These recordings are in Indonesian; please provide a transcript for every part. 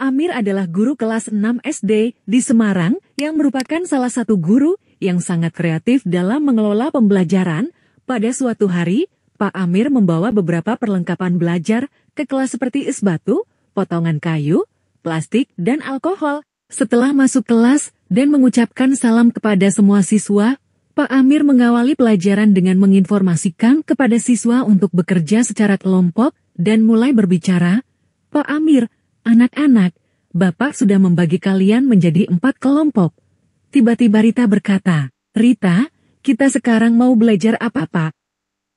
Amir adalah guru kelas 6 SD di Semarang yang merupakan salah satu guru yang sangat kreatif dalam mengelola pembelajaran. Pada suatu hari, Pak Amir membawa beberapa perlengkapan belajar ke kelas seperti es batu, potongan kayu, plastik, dan alkohol. Setelah masuk kelas dan mengucapkan salam kepada semua siswa, Pak Amir mengawali pelajaran dengan menginformasikan kepada siswa untuk bekerja secara kelompok dan mulai berbicara. Pak Amir, anak-anak, Bapak sudah membagi kalian menjadi 4 kelompok. Tiba-tiba Rita berkata, Rita, kita sekarang mau belajar apa Pak?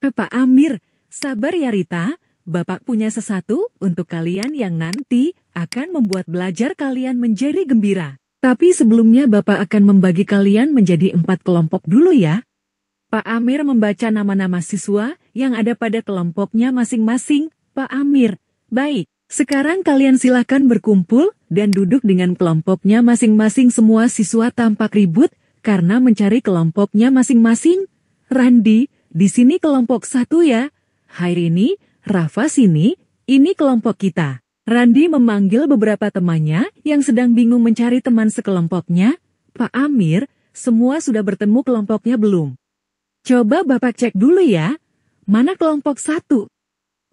Pak Amir, sabar ya Rita, Bapak punya sesuatu untuk kalian yang nanti akan membuat belajar kalian menjadi gembira. Tapi sebelumnya Bapak akan membagi kalian menjadi 4 kelompok dulu ya. Pak Amir membaca nama-nama siswa yang ada pada kelompoknya masing-masing. Pak Amir, baik. Sekarang kalian silakan berkumpul dan duduk dengan kelompoknya masing-masing. Semua siswa tampak ribut karena mencari kelompoknya masing-masing. Randi, di sini kelompok 1 ya. Hai Rini, Rafa sini, ini kelompok kita. Randi memanggil beberapa temannya yang sedang bingung mencari teman sekelompoknya. Pak Amir, semua sudah bertemu kelompoknya belum? Coba Bapak cek dulu ya. Mana kelompok 1?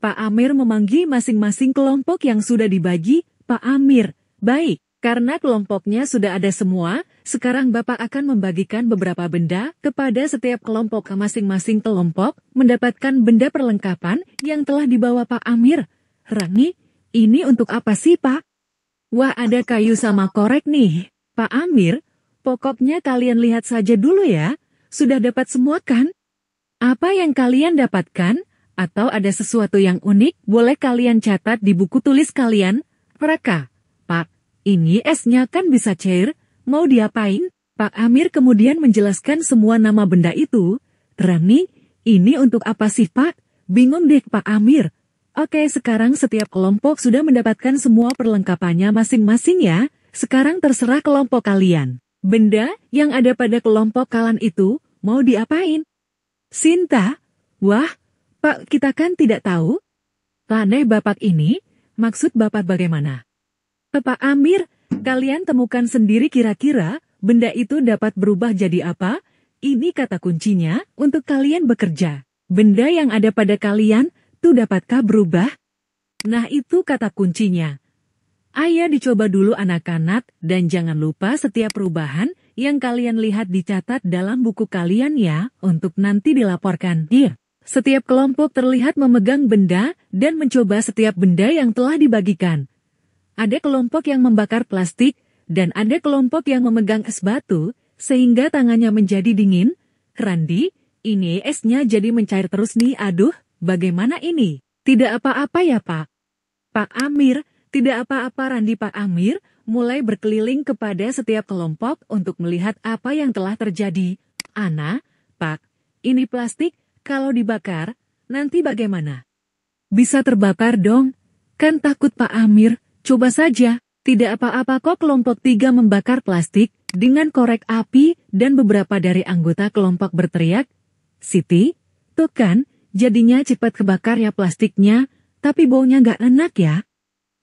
Pak Amir memanggil masing-masing kelompok yang sudah dibagi. Pak Amir, baik, karena kelompoknya sudah ada semua, sekarang Bapak akan membagikan beberapa benda kepada setiap kelompok. Masing-masing kelompok mendapatkan benda perlengkapan yang telah dibawa Pak Amir. Rani, ini untuk apa sih Pak? Wah, ada kayu sama korek nih. Pak Amir, pokoknya kalian lihat saja dulu ya. Sudah dapat semua kan? Apa yang kalian dapatkan? Atau ada sesuatu yang unik, boleh kalian catat di buku tulis kalian. Mereka, Pak, ini esnya kan bisa cair, mau diapain? Pak Amir kemudian menjelaskan semua nama benda itu. Rani, ini untuk apa sih Pak? Bingung deh Pak Amir. Oke, sekarang setiap kelompok sudah mendapatkan semua perlengkapannya masing-masing ya. Sekarang terserah kelompok kalian. Benda yang ada pada kelompok kalian itu, mau diapain? Sinta, wah, Pak, kita kan tidak tahu. Aneh Bapak ini, maksud Bapak bagaimana? Pak Amir, kalian temukan sendiri kira-kira benda itu dapat berubah jadi apa? Ini kata kuncinya untuk kalian bekerja. Benda yang ada pada kalian tuh dapatkah berubah? Nah itu kata kuncinya. Ayo dicoba dulu anak-anak dan jangan lupa setiap perubahan yang kalian lihat dicatat dalam buku kalian ya untuk nanti dilaporkan. Iya. Setiap kelompok terlihat memegang benda dan mencoba setiap benda yang telah dibagikan. Ada kelompok yang membakar plastik dan ada kelompok yang memegang es batu sehingga tangannya menjadi dingin. Randi, ini esnya jadi mencair terus nih. Aduh, bagaimana ini? Tidak apa-apa ya Pak? Pak Amir, tidak apa-apa Randi. Pak Amir mulai berkeliling kepada setiap kelompok untuk melihat apa yang telah terjadi. Ana, Pak, ini plastik. Kalau dibakar, nanti bagaimana? Bisa terbakar dong. Kan takut Pak Amir, coba saja. Tidak apa-apa kok. Kelompok 3 membakar plastik dengan korek api dan beberapa dari anggota kelompok berteriak. Siti, tuh kan, jadinya cepat kebakar ya plastiknya, tapi baunya nggak enak ya.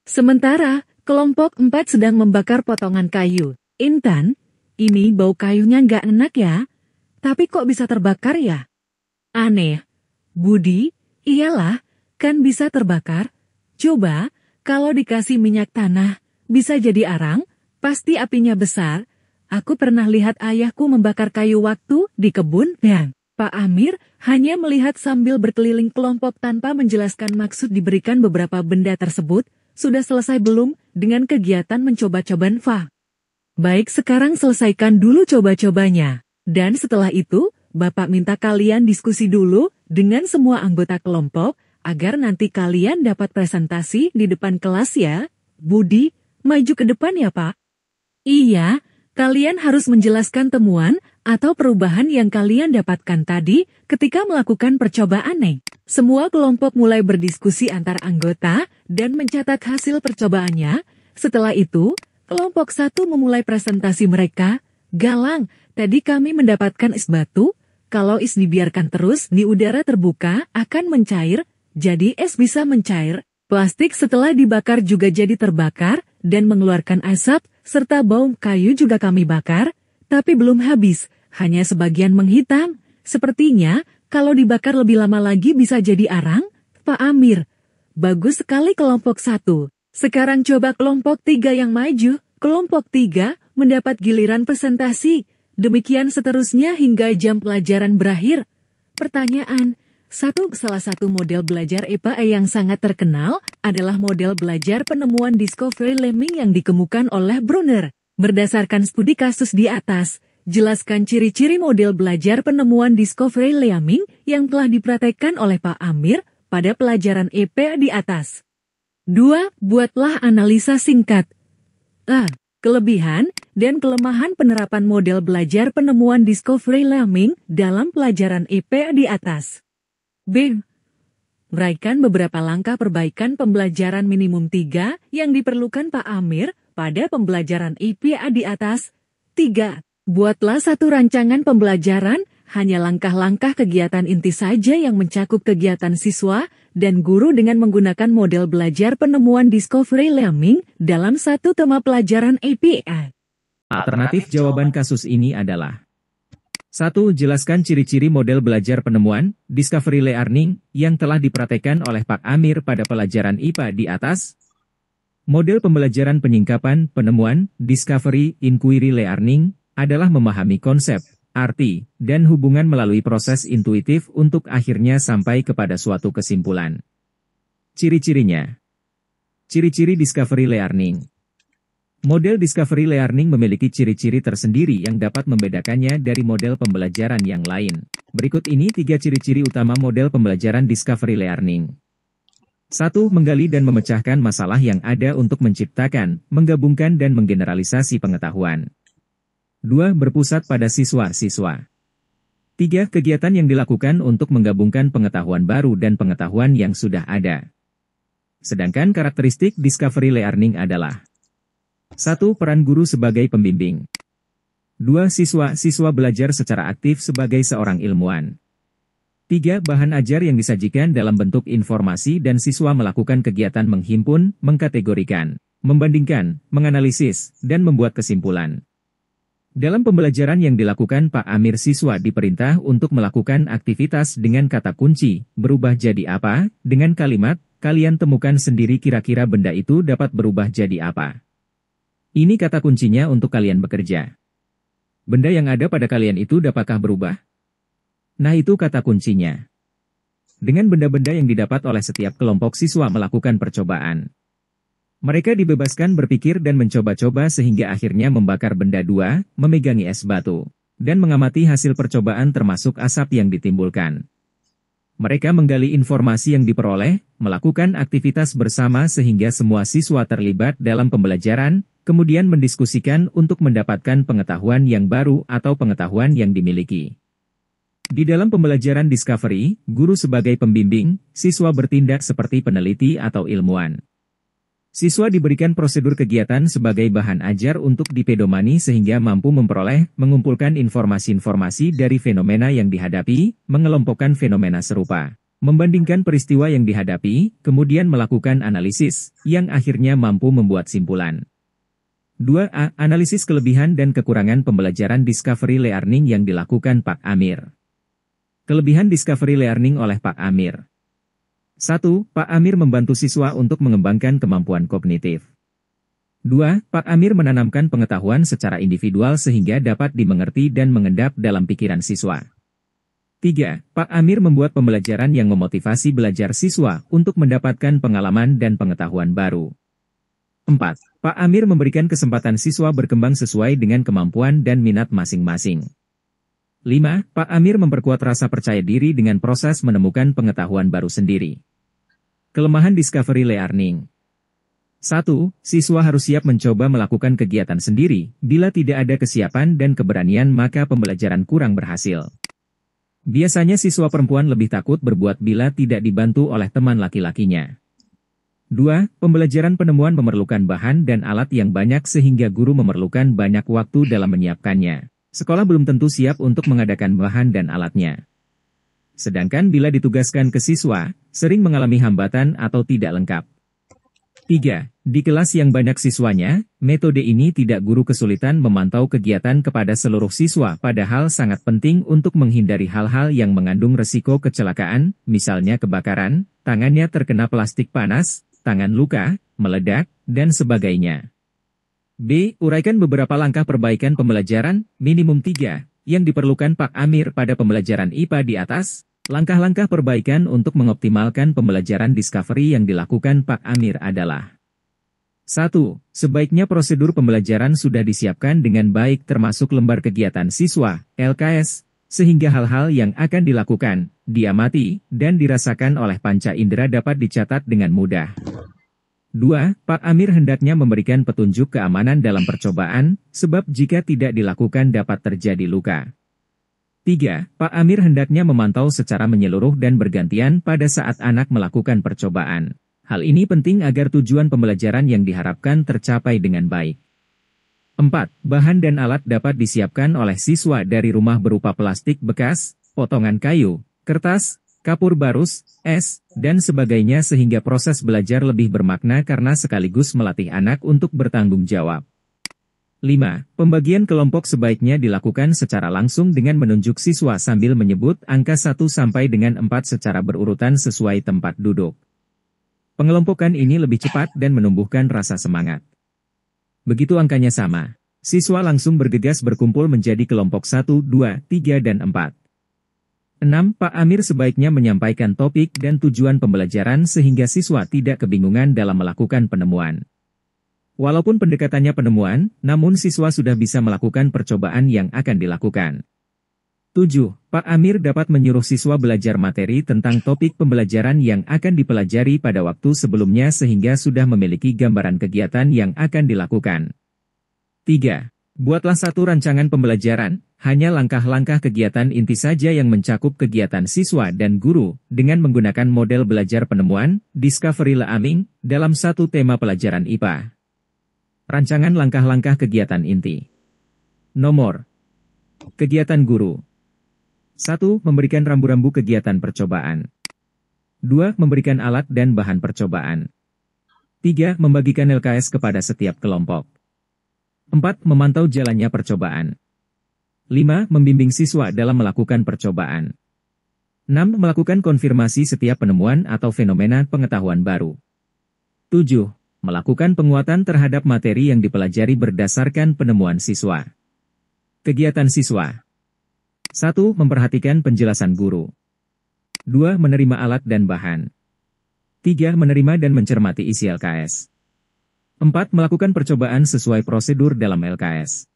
Sementara, kelompok 4 sedang membakar potongan kayu. Intan, ini bau kayunya nggak enak ya, tapi kok bisa terbakar ya? Aneh. Budi, iyalah, kan bisa terbakar. Coba, kalau dikasih minyak tanah, bisa jadi arang, pasti apinya besar. Aku pernah lihat ayahku membakar kayu waktu di kebun. Dan Pak Amir hanya melihat sambil berkeliling kelompok tanpa menjelaskan maksud diberikan beberapa benda tersebut. Sudah selesai belum dengan kegiatan mencoba-cobaan Fa? Baik, sekarang selesaikan dulu coba-cobanya. Dan setelah itu, Bapak minta kalian diskusi dulu dengan semua anggota kelompok, agar nanti kalian dapat presentasi di depan kelas ya. Budi, maju ke depan ya Pak. Iya, kalian harus menjelaskan temuan atau perubahan yang kalian dapatkan tadi ketika melakukan percobaan nih. Semua kelompok mulai berdiskusi antar anggota dan mencatat hasil percobaannya. Setelah itu, kelompok 1 memulai presentasi mereka. Galang, tadi kami mendapatkan es batu. Kalau es dibiarkan terus di udara terbuka akan mencair, jadi es bisa mencair. Plastik setelah dibakar juga jadi terbakar, dan mengeluarkan asap, serta bau kayu juga kami bakar, tapi belum habis, hanya sebagian menghitam. Sepertinya, kalau dibakar lebih lama lagi bisa jadi arang, Pak Amir. Bagus sekali kelompok 1. Sekarang coba kelompok 3 yang maju. Kelompok 3 mendapat giliran presentasi. Demikian seterusnya hingga jam pelajaran berakhir. Pertanyaan. Salah satu model belajar EPA yang sangat terkenal adalah model belajar penemuan Discovery Learning yang dikemukakan oleh Brunner. Berdasarkan studi kasus di atas, jelaskan ciri-ciri model belajar penemuan Discovery Learning yang telah dipraktekkan oleh Pak Amir pada pelajaran EPA di atas. 2. Buatlah analisa singkat. A. Kelebihan dan kelemahan penerapan model belajar penemuan Discovery Learning dalam pelajaran EPA di atas. B. Uraikan beberapa langkah perbaikan pembelajaran minimum 3 yang diperlukan Pak Amir pada pembelajaran IPA di atas. 3. Buatlah satu rancangan pembelajaran, hanya langkah-langkah kegiatan inti saja yang mencakup kegiatan siswa dan guru dengan menggunakan model belajar penemuan Discovery Learning dalam satu tema pelajaran IPA. Alternatif jawaban kasus ini adalah 1. Jelaskan ciri-ciri model belajar penemuan, Discovery Learning, yang telah dipraktekkan oleh Pak Amir pada pelajaran IPA di atas. Model pembelajaran penyingkapan, penemuan, Discovery Inquiry Learning, adalah memahami konsep, arti, dan hubungan melalui proses intuitif untuk akhirnya sampai kepada suatu kesimpulan. Ciri-cirinya. Ciri-ciri Discovery Learning. Model Discovery Learning memiliki ciri-ciri tersendiri yang dapat membedakannya dari model pembelajaran yang lain. Berikut ini 3 ciri-ciri utama model pembelajaran Discovery Learning. 1. Menggali dan memecahkan masalah yang ada untuk menciptakan, menggabungkan dan menggeneralisasi pengetahuan. 2. Berpusat pada siswa-siswa. 3. Kegiatan yang dilakukan untuk menggabungkan pengetahuan baru dan pengetahuan yang sudah ada. Sedangkan karakteristik Discovery Learning adalah 1. Peran guru sebagai pembimbing. 2. Siswa-siswa belajar secara aktif sebagai seorang ilmuwan. 3. Bahan ajar yang disajikan dalam bentuk informasi dan siswa melakukan kegiatan menghimpun, mengkategorikan, membandingkan, menganalisis, dan membuat kesimpulan. Dalam pembelajaran yang dilakukan Pak Amir, siswa diperintah untuk melakukan aktivitas dengan kata kunci, berubah jadi apa, dengan kalimat, kalian temukan sendiri kira-kira benda itu dapat berubah jadi apa. Ini kata kuncinya untuk kalian bekerja. Benda yang ada pada kalian itu dapatkah berubah? Nah, itu kata kuncinya. Dengan benda-benda yang didapat oleh setiap kelompok siswa melakukan percobaan. Mereka dibebaskan berpikir dan mencoba-coba sehingga akhirnya membakar benda 2, memegangi es batu, dan mengamati hasil percobaan termasuk asap yang ditimbulkan. Mereka menggali informasi yang diperoleh, melakukan aktivitas bersama sehingga semua siswa terlibat dalam pembelajaran, kemudian mendiskusikan untuk mendapatkan pengetahuan yang baru atau pengetahuan yang dimiliki. Di dalam pembelajaran Discovery, guru sebagai pembimbing, siswa bertindak seperti peneliti atau ilmuwan. Siswa diberikan prosedur kegiatan sebagai bahan ajar untuk dipedomani sehingga mampu memperoleh, mengumpulkan informasi-informasi dari fenomena yang dihadapi, mengelompokkan fenomena serupa, membandingkan peristiwa yang dihadapi, kemudian melakukan analisis, yang akhirnya mampu membuat simpulan. 2a. Analisis kelebihan dan kekurangan pembelajaran Discovery Learning yang dilakukan Pak Amir. Kelebihan Discovery Learning oleh Pak Amir. 1. Pak Amir membantu siswa untuk mengembangkan kemampuan kognitif. 2. Pak Amir menanamkan pengetahuan secara individual sehingga dapat dimengerti dan mengendap dalam pikiran siswa. 3. Pak Amir membuat pembelajaran yang memotivasi belajar siswa untuk mendapatkan pengalaman dan pengetahuan baru. 4. Pak Amir memberikan kesempatan siswa berkembang sesuai dengan kemampuan dan minat masing-masing. 5. Pak Amir memperkuat rasa percaya diri dengan proses menemukan pengetahuan baru sendiri. Kelemahan Discovery Learning. 1. Siswa harus siap mencoba melakukan kegiatan sendiri. Bila tidak ada kesiapan dan keberanian maka pembelajaran kurang berhasil. Biasanya siswa perempuan lebih takut berbuat bila tidak dibantu oleh teman laki-lakinya. 2. Pembelajaran penemuan memerlukan bahan dan alat yang banyak sehingga guru memerlukan banyak waktu dalam menyiapkannya. Sekolah belum tentu siap untuk mengadakan bahan dan alatnya. Sedangkan bila ditugaskan ke siswa, sering mengalami hambatan atau tidak lengkap. 3. Di kelas yang banyak siswanya, metode ini tidak guru kesulitan memantau kegiatan kepada seluruh siswa padahal sangat penting untuk menghindari hal-hal yang mengandung resiko kecelakaan, misalnya kebakaran, tangannya terkena plastik panas, tangan luka, meledak, dan sebagainya. B. Uraikan beberapa langkah perbaikan pembelajaran, minimum 3, yang diperlukan Pak Amir pada pembelajaran IPA di atas. Langkah-langkah perbaikan untuk mengoptimalkan pembelajaran Discovery yang dilakukan Pak Amir adalah 1. Sebaiknya prosedur pembelajaran sudah disiapkan dengan baik termasuk lembar kegiatan siswa, LKS, sehingga hal-hal yang akan dilakukan, diamati, dan dirasakan oleh panca indera dapat dicatat dengan mudah. 2. Pak Amir hendaknya memberikan petunjuk keamanan dalam percobaan, sebab jika tidak dilakukan dapat terjadi luka. 3. Pak Amir hendaknya memantau secara menyeluruh dan bergantian pada saat anak melakukan percobaan. Hal ini penting agar tujuan pembelajaran yang diharapkan tercapai dengan baik. 4. Bahan dan alat dapat disiapkan oleh siswa dari rumah berupa plastik bekas, potongan kayu, kertas, kapur barus, es, dan sebagainya sehingga proses belajar lebih bermakna karena sekaligus melatih anak untuk bertanggung jawab. 5. Pembagian kelompok sebaiknya dilakukan secara langsung dengan menunjuk siswa sambil menyebut angka 1 sampai dengan 4 secara berurutan sesuai tempat duduk. Pengelompokan ini lebih cepat dan menumbuhkan rasa semangat. Begitu angkanya sama, siswa langsung bergegas berkumpul menjadi kelompok 1, 2, 3, dan 4. 6. Pak Amir sebaiknya menyampaikan topik dan tujuan pembelajaran sehingga siswa tidak kebingungan dalam melakukan penemuan. Walaupun pendekatannya penemuan, namun siswa sudah bisa melakukan percobaan yang akan dilakukan. 7. Pak Amir dapat menyuruh siswa belajar materi tentang topik pembelajaran yang akan dipelajari pada waktu sebelumnya sehingga sudah memiliki gambaran kegiatan yang akan dilakukan. 3. Buatlah satu rancangan pembelajaran, hanya langkah-langkah kegiatan inti saja yang mencakup kegiatan siswa dan guru, dengan menggunakan model belajar penemuan, Discovery Learning, dalam satu tema pelajaran IPA. Rancangan langkah-langkah kegiatan inti. Nomor. Kegiatan guru. 1. Memberikan rambu-rambu kegiatan percobaan. 2. Memberikan alat dan bahan percobaan. 3. Membagikan LKS kepada setiap kelompok. 4. Memantau jalannya percobaan. 5. Membimbing siswa dalam melakukan percobaan. 6. Melakukan konfirmasi setiap penemuan atau fenomena pengetahuan baru. 7. Melakukan penguatan terhadap materi yang dipelajari berdasarkan penemuan siswa. Kegiatan siswa. 1. Memperhatikan penjelasan guru. 2. Menerima alat dan bahan. 3. Menerima dan mencermati isi LKS. 4. Melakukan percobaan sesuai prosedur dalam LKS.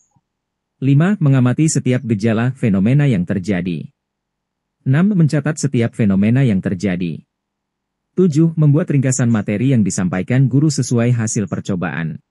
5. Mengamati setiap gejala fenomena yang terjadi. 6. Mencatat setiap fenomena yang terjadi. 7. Membuat ringkasan materi yang disampaikan guru sesuai hasil percobaan.